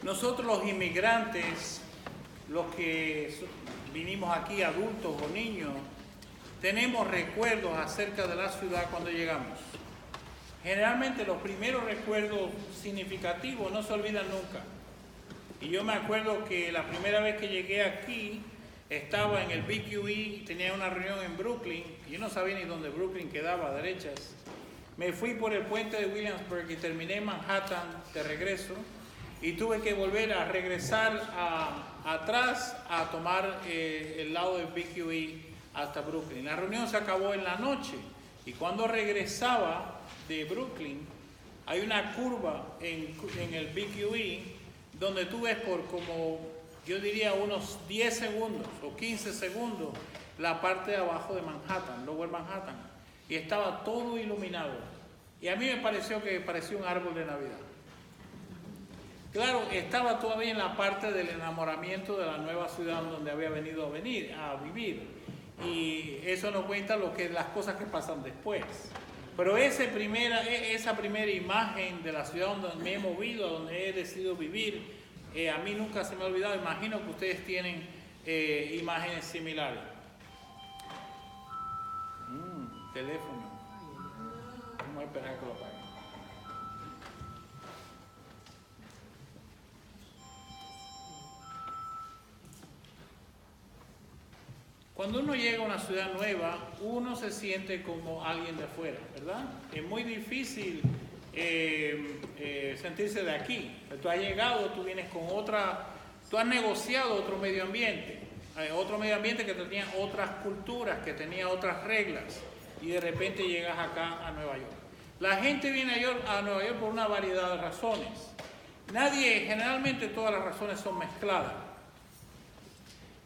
Nosotros los inmigrantes, los que vinimos aquí, adultos o niños, tenemos recuerdos acerca de la ciudad cuando llegamos. Generalmente los primeros recuerdos significativos no se olvidan nunca. Y yo me acuerdo que la primera vez que llegué aquí, estaba en el BQE, tenía una reunión en Brooklyn, y yo no sabía ni dónde Brooklyn quedaba a derechas. Me fui por el puente de Williamsburg y terminé en Manhattan de regreso, y tuve que volver a regresar atrás a tomar el lado del BQE hasta Brooklyn. La reunión se acabó en la noche, y cuando regresaba de Brooklyn, hay una curva en el BQE donde tú ves por como, yo diría, unos 10 segundos o 15 segundos la parte de abajo de Manhattan, Lower Manhattan, y estaba todo iluminado. Y a mí me pareció que parecía un árbol de Navidad. Claro, estaba todavía en la parte del enamoramiento de la nueva ciudad donde había venido a vivir. Y eso nos cuenta las cosas que pasan después. Pero esa primera imagen de la ciudad donde me he movido, donde he decidido vivir, a mí nunca se me ha olvidado. Imagino que ustedes tienen imágenes similares. Teléfono. Vamos a esperar que lo apaguen. Cuando uno llega a una ciudad nueva, uno se siente como alguien de afuera, ¿verdad? Es muy difícil sentirse de aquí. Tú has llegado, tú vienes con tú has negociado otro medio ambiente que tenía otras culturas, que tenía otras reglas, y de repente llegas acá a Nueva York. La gente viene a Nueva York por una variedad de razones. Generalmente todas las razones son mezcladas.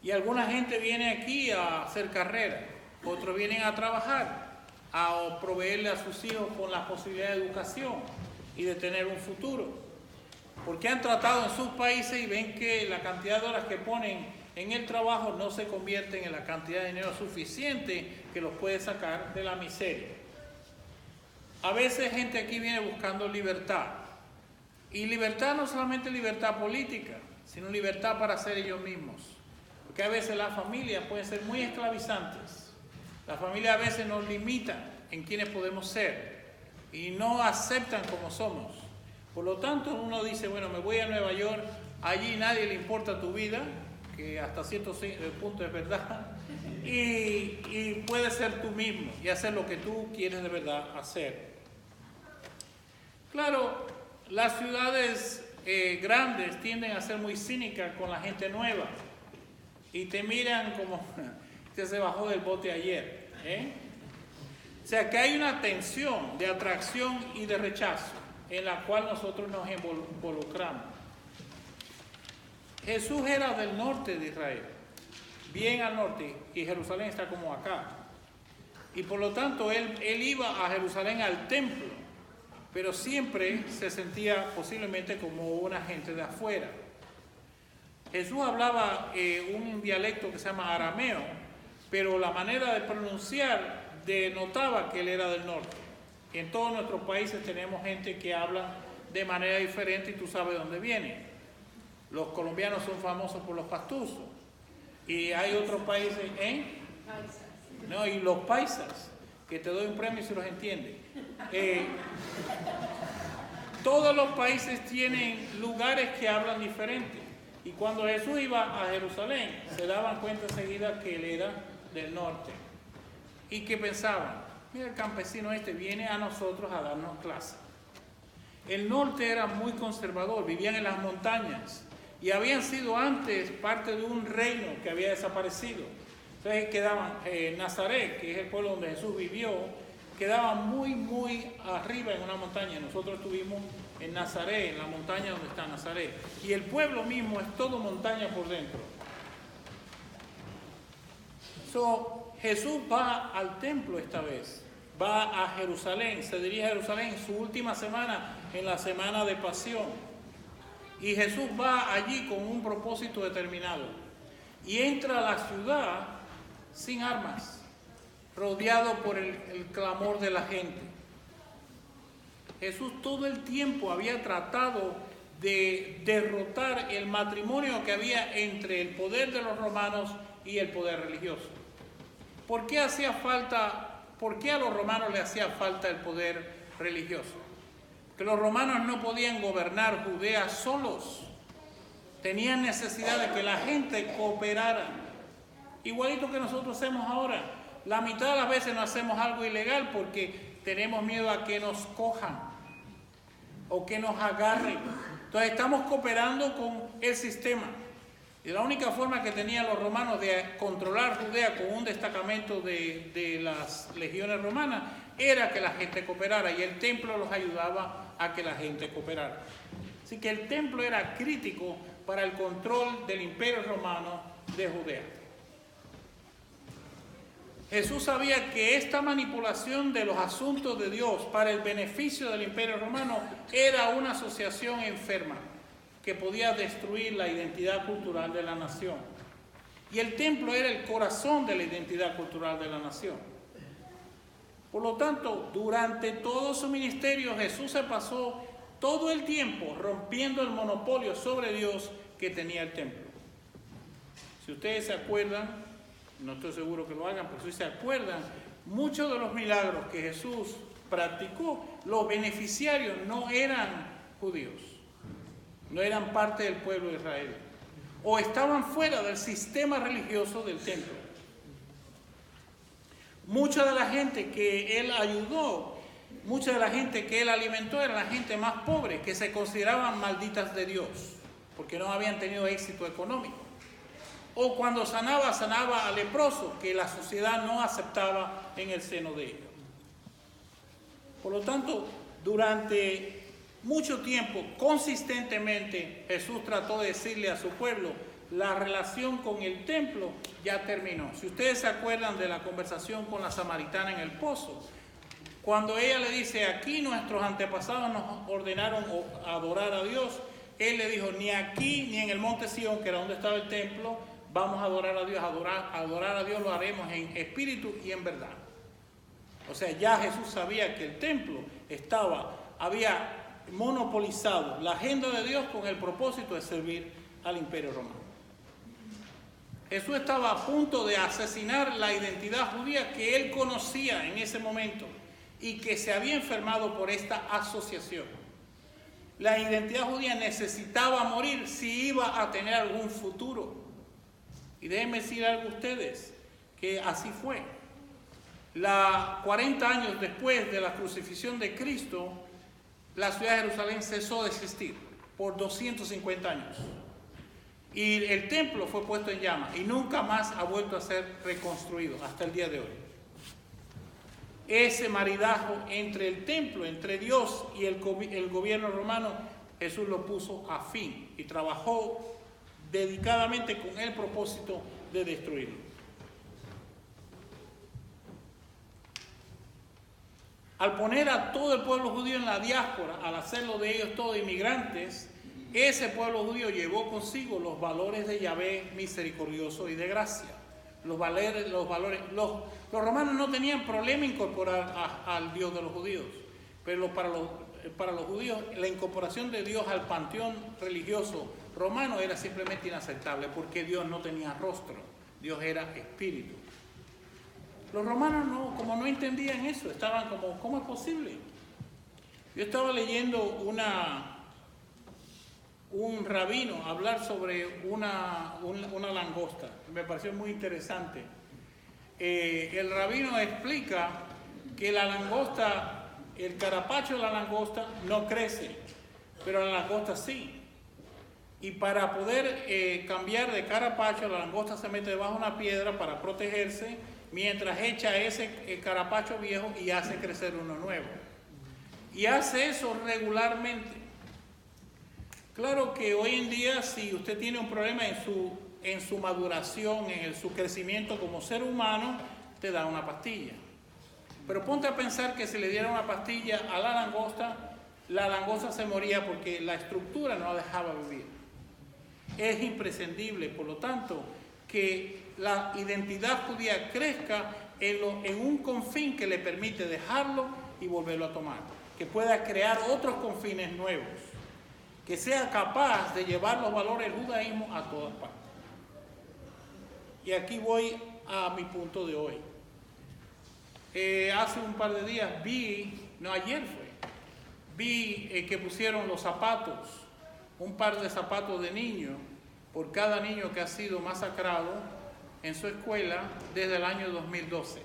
Y alguna gente viene aquí a hacer carrera, otros vienen a trabajar, a proveerle a sus hijos con la posibilidad de educación y de tener un futuro. Porque han tratado en sus países y ven que la cantidad de horas que ponen en el trabajo no se convierten en la cantidad de dinero suficiente que los puede sacar de la miseria. A veces gente aquí viene buscando libertad. Y libertad no solamente libertad política, sino libertad para ser ellos mismos. Porque a veces las familias pueden ser muy esclavizantes. Las familias a veces nos limitan en quienes podemos ser y no aceptan como somos. Por lo tanto, uno dice, bueno, me voy a Nueva York, allí nadie le importa tu vida, que hasta cierto punto es verdad, y puedes ser tú mismo y hacer lo que tú quieres de verdad hacer. Claro, las ciudades grandes tienden a ser muy cínicas con la gente nueva. Y te miran como que se bajó del bote ayer. O sea que hay una tensión de atracción y de rechazo en la cual nosotros nos involucramos. Jesús era del norte de Israel, bien al norte, y Jerusalén está como acá. Y por lo tanto él iba a Jerusalén al templo, pero siempre se sentía posiblemente como una gente de afuera. Jesús hablaba un dialecto que se llama arameo, pero la manera de pronunciar denotaba que él era del norte. En todos nuestros países tenemos gente que habla de manera diferente y tú sabes de dónde viene. Los colombianos son famosos por los pastusos. Y hay otros países, No, y los paisas, que te doy un premio si los entiendes. Todos los países tienen lugares que hablan diferente. Y cuando Jesús iba a Jerusalén, se daban cuenta enseguida que él era del norte. Y que pensaban, mira, el campesino viene a nosotros a darnos clase. El norte era muy conservador, vivían en las montañas y habían sido antes parte de un reino que había desaparecido. Entonces quedaban, Nazaret, que es el pueblo donde Jesús vivió, quedaba muy, muy arriba en una montaña. Nosotros estuvimos en Nazaret, en la montaña donde está Nazaret. Y el pueblo mismo es todo montaña por dentro. Jesús va al templo esta vez. Va a Jerusalén, se dirige a Jerusalén en su última semana, en la semana de pasión. Y Jesús va allí con un propósito determinado. Y entra a la ciudad sin armas, rodeado por el clamor de la gente. Jesús todo el tiempo había tratado de derrotar el matrimonio que había entre el poder de los romanos y el poder religioso. ¿Por qué a los romanos les hacía falta el poder religioso? Que los romanos no podían gobernar Judea solos. Tenían necesidad de que la gente cooperara. Igualito que nosotros hacemos ahora. La mitad de las veces no hacemos algo ilegal porque tenemos miedo a que nos cojan o que nos agarren. Entonces estamos cooperando con el sistema. Y la única forma que tenían los romanos de controlar Judea con un destacamento de las legiones romanas era que la gente cooperara, y el templo los ayudaba a que la gente cooperara. Así que el templo era crítico para el control del imperio romano de Judea. Jesús sabía que esta manipulación de los asuntos de Dios para el beneficio del imperio romano era una asociación enferma que podía destruir la identidad cultural de la nación. Y el templo era el corazón de la identidad cultural de la nación. Por lo tanto, durante todo su ministerio, Jesús se pasó todo el tiempo rompiendo el monopolio sobre Dios que tenía el templo. Si ustedes se acuerdan, no estoy seguro que lo hagan, pero si se acuerdan, muchos de los milagros que Jesús practicó, los beneficiarios no eran judíos, no eran parte del pueblo de Israel, o estaban fuera del sistema religioso del templo. Mucha de la gente que él ayudó, mucha de la gente que él alimentó era la gente más pobre, que se consideraban malditas de Dios, porque no habían tenido éxito económico. O cuando sanaba a leprosos, que la sociedad no aceptaba en el seno de ellos. Por lo tanto, durante mucho tiempo, consistentemente, Jesús trató de decirle a su pueblo: la relación con el templo ya terminó. Si ustedes se acuerdan de la conversación con la samaritana en el pozo, cuando ella le dice: aquí nuestros antepasados nos ordenaron adorar a Dios, él le dijo: ni aquí ni en el monte Sión, que era donde estaba el templo, vamos a adorar a Dios. Adorar a Dios lo haremos en espíritu y en verdad. O sea, ya Jesús sabía que el templo había monopolizado la agenda de Dios con el propósito de servir al imperio romano. Jesús estaba a punto de asesinar la identidad judía que él conocía en ese momento y que se había enfermado por esta asociación. La identidad judía necesitaba morir si iba a tener algún futuro. Y déjenme decir algo a ustedes, que así fue. 40 años después de la crucifixión de Cristo, la ciudad de Jerusalén cesó de existir por 250 años. Y el templo fue puesto en llamas y nunca más ha vuelto a ser reconstruido hasta el día de hoy. Ese maridaje entre el templo, entre Dios y el gobierno romano, Jesús lo puso a fin y trabajó dedicadamente con el propósito de destruirlo. Al poner a todo el pueblo judío en la diáspora, al hacerlo de ellos todos inmigrantes, ese pueblo judío llevó consigo los valores de Yahvé misericordioso y de gracia. Los romanos no tenían problema en incorporar al Dios de los judíos, pero para los judíos la incorporación de Dios al panteón religioso romano era simplemente inaceptable, porque Dios no tenía rostro, Dios era espíritu. Los romanos como no entendían eso, estaban como: ¿cómo es posible? Yo estaba leyendo un rabino hablar sobre una langosta. Me pareció muy interesante. El rabino explica que la langosta, el carapacho de la langosta no crece, pero la langosta sí. Y para poder cambiar de carapacho, la langosta se mete debajo de una piedra para protegerse, mientras echa ese carapacho viejo y hace crecer uno nuevo. Y hace eso regularmente. Claro que hoy en día, si usted tiene un problema en su maduración, en su crecimiento como ser humano, te da una pastilla. Pero ponte a pensar que si le diera una pastilla a la langosta se moría porque la estructura no la dejaba vivir. Es imprescindible, por lo tanto, que la identidad judía crezca en un confín que le permite dejarlo y volverlo a tomar, que pueda crear otros confines nuevos, que sea capaz de llevar los valores del judaísmo a todas partes. Y aquí voy a mi punto de hoy. Hace un par de días ayer vi que pusieron los zapatos, un par de zapatos de niños, por cada niño que ha sido masacrado en su escuela desde el año 2012.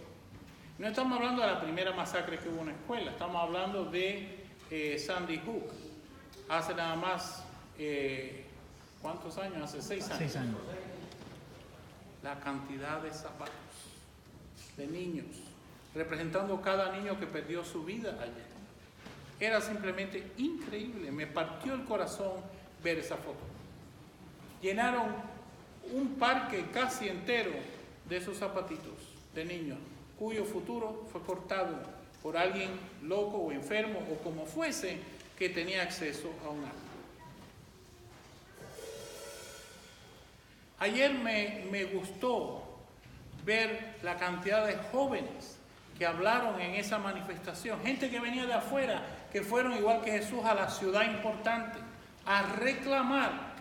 No estamos hablando de la primera masacre que hubo en la escuela, estamos hablando de Sandy Hook. Hace nada más, ¿cuántos años? Hace 6 años. 6 años. La cantidad de zapatos de niños, representando cada niño que perdió su vida ayer. Era simplemente increíble, me partió el corazón ver esa foto. Llenaron un parque casi entero de esos zapatitos de niños, cuyo futuro fue cortado por alguien loco o enfermo o como fuese que tenía acceso a un arma. Ayer me gustó ver la cantidad de jóvenes que hablaron en esa manifestación, gente que venía de afuera, que fueron igual que Jesús a la ciudad importante a reclamar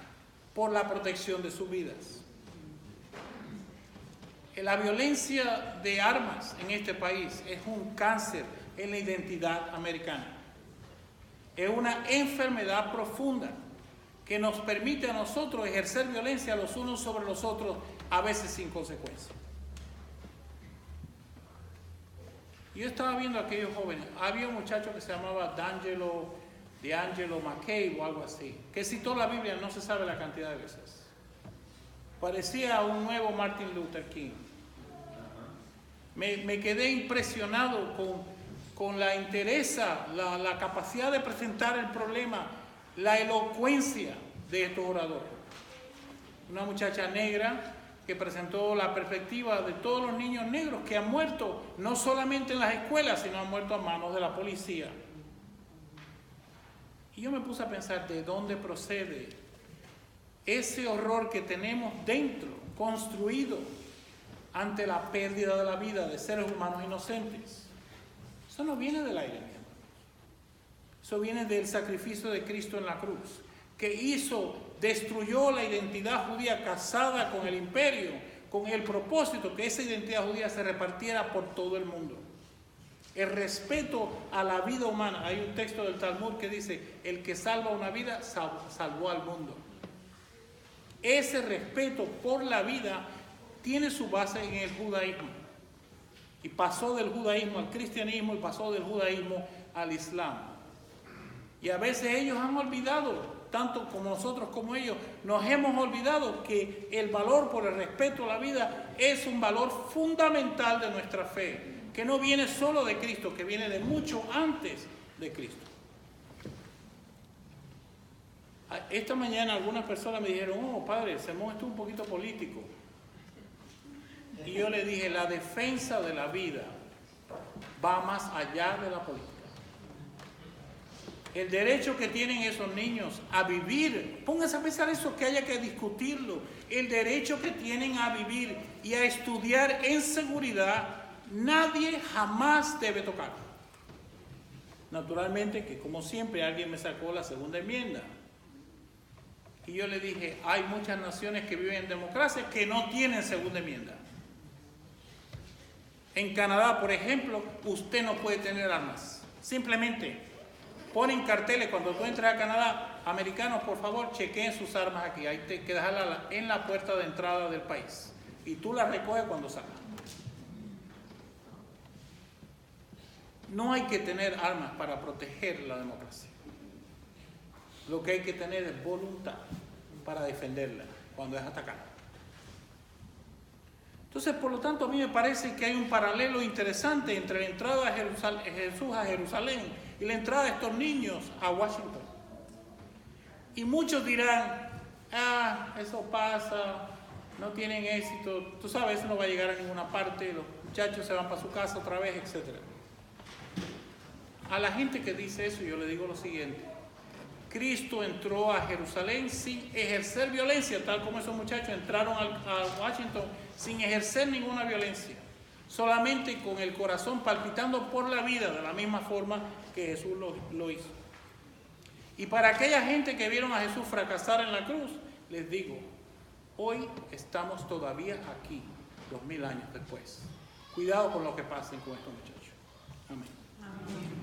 por la protección de sus vidas. La violencia de armas en este país es un cáncer en la identidad americana. Es una enfermedad profunda que nos permite a nosotros ejercer violencia los unos sobre los otros, a veces sin consecuencia. Yo estaba viendo a aquellos jóvenes. Había un muchacho que se llamaba D'Angelo McCabe o algo así, que citó la Biblia, no se sabe la cantidad de veces. Parecía un nuevo Martin Luther King. Me quedé impresionado con la entereza, la capacidad de presentar el problema, la elocuencia de estos oradores. Una muchacha negra que presentó la perspectiva de todos los niños negros que han muerto, no solamente en las escuelas, sino han muerto a manos de la policía. Y yo me puse a pensar de dónde procede ese horror que tenemos dentro, construido ante la pérdida de la vida de seres humanos inocentes. Eso no viene del aire, mi hermano. Eso viene del sacrificio de Cristo en la cruz, que destruyó la identidad judía casada con el imperio, con el propósito que esa identidad judía se repartiera por todo el mundo. El respeto a la vida humana. Hay un texto del Talmud que dice, el que salva una vida, salvó al mundo. Ese respeto por la vida tiene su base en el judaísmo. Y pasó del judaísmo al cristianismo y pasó del judaísmo al islam. Y a veces ellos han olvidado, tanto como nosotros como ellos, nos hemos olvidado que el valor por el respeto a la vida es un valor fundamental de nuestra fe, que no viene solo de Cristo, que viene de mucho antes de Cristo. Esta mañana algunas personas me dijeron, padre, el sermón estuvo un poquito político. Y yo le dije, la defensa de la vida va más allá de la política. El derecho que tienen esos niños a vivir, pónganse a pensar eso, que haya que discutirlo. El derecho que tienen a vivir y a estudiar en seguridad, nadie jamás debe tocar. Naturalmente que, como siempre, alguien me sacó la segunda enmienda. Y yo le dije, hay muchas naciones que viven en democracia que no tienen segunda enmienda. En Canadá, por ejemplo, usted no puede tener armas. Simplemente ponen carteles cuando tú entras a Canadá, americanos, por favor, chequeen sus armas aquí. Hay que dejarlas en la puerta de entrada del país. Y tú las recoges cuando salgas. No hay que tener armas para proteger la democracia. Lo que hay que tener es voluntad para defenderla cuando es atacada. Entonces, por lo tanto, a mí me parece que hay un paralelo interesante entre la entrada de Jesús a Jerusalén y la entrada de estos niños a Washington. Y muchos dirán, eso pasa, no tienen éxito, tú sabes, eso no va a llegar a ninguna parte, los muchachos se van para su casa otra vez, etc. A la gente que dice eso, yo le digo lo siguiente: Cristo entró a Jerusalén sin ejercer violencia, tal como esos muchachos entraron a Washington sin ejercer ninguna violencia, solamente con el corazón palpitando por la vida, de la misma forma que Jesús lo hizo. Y para aquella gente que vieron a Jesús fracasar en la cruz, les digo, hoy estamos todavía aquí, 2000 años después. Cuidado con lo que pasen con estos muchachos. Amén. Amén.